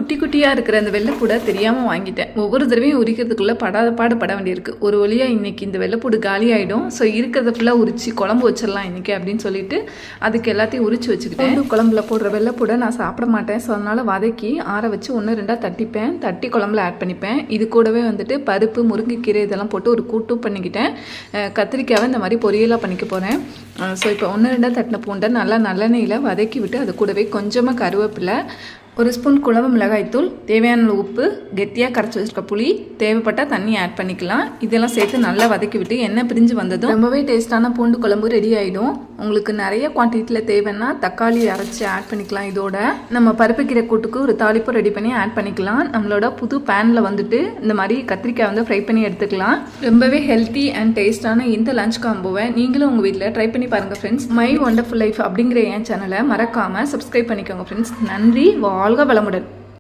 குட்டி குட்டியாக இருக்கிற அந்த வெள்ளைப்பூடை தெரியாமல் வாங்கிட்டேன். ஒவ்வொரு தடவையும் உரிக்கிறதுக்குள்ளே படாத பட வேண்டியிருக்கு. ஒரு வழியாக இன்றைக்கி இந்த வெள்ளைப்பூடு காலி ஆகிடும். ஸோ இருக்கிறத ஃபுல்லாக உரித்து குழம்பு வச்சிடலாம் இன்றைக்கி அப்படின்னு சொல்லிட்டு அதுக்கு எல்லாத்தையும் உரித்து வச்சுக்கிட்டேன். குழம்புல போடுற வெள்ளைப்பூடை நான் சாப்பிட மாட்டேன். ஸோ அதனால் வதக்கி ஆற வச்சு 1-2 தட்டிப்பேன். தட்டி குழம்புல ஆட் பண்ணிப்பேன். இது கூடவே வந்துட்டு பருப்பு, முருங்கைக்கீரை இதெல்லாம் போட்டு ஒரு கூட்டும் பண்ணிக்கிட்டேன். கத்திரிக்காவை இந்த மாதிரி பொரியலாக பண்ணிக்க போகிறேன். ஸோ இப்போ 1-2 தட்டின பூண்டை நல்லா நல்லெண்ணெயில் வதக்கி விட்டு அது கூடவே கொஞ்சமாக கருவேப்பிலை, 1 ஸ்பூன் குழம்பு மிளகாய்த்தூள், தேவையான உப்பு, கெட்டியாக கரைச்சி வச்சுருக்க புளி, தேவைப்பட்டால் தண்ணி ஆட் பண்ணிக்கலாம். இதெல்லாம் சேர்த்து நல்லா வதக்கி விட்டு எண்ணெய் பிரிஞ்சு வந்ததும் ரொம்பவே டேஸ்ட்டான பூண்டு குழம்பு ரெடி ஆகிடும். உங்களுக்கு நிறைய குவான்டிட்டியில் தேவைன்னா தக்காளி அரைச்சி ஆட் பண்ணிக்கலாம். இதோட நம்ம பருப்புக்கீரை கூட்டுக்கு ஒரு தாளிப்பு ரெடி பண்ணி ஆட் பண்ணிக்கலாம். நம்மளோட புது பேனில் வந்துட்டு இந்த மாதிரி கத்திரிக்காய் வந்து ஃப்ரை பண்ணி எடுத்துக்கலாம். ரொம்பவே ஹெல்த்தி அண்ட் டேஸ்டான இந்த லஞ்ச் காம்போவை நீங்களும் உங்கள் வீட்டில் ட்ரை பண்ணி பாருங்கள் ஃப்ரெண்ட்ஸ். மை ஒண்டர்ஃபுல் லைஃப் அப்படிங்கிற என் சேனலை மறக்காமல் சப்ஸ்கிரைப் பண்ணிக்கோங்க ஃப்ரெண்ட்ஸ். நன்றி. வாழ்க வளமுடன்.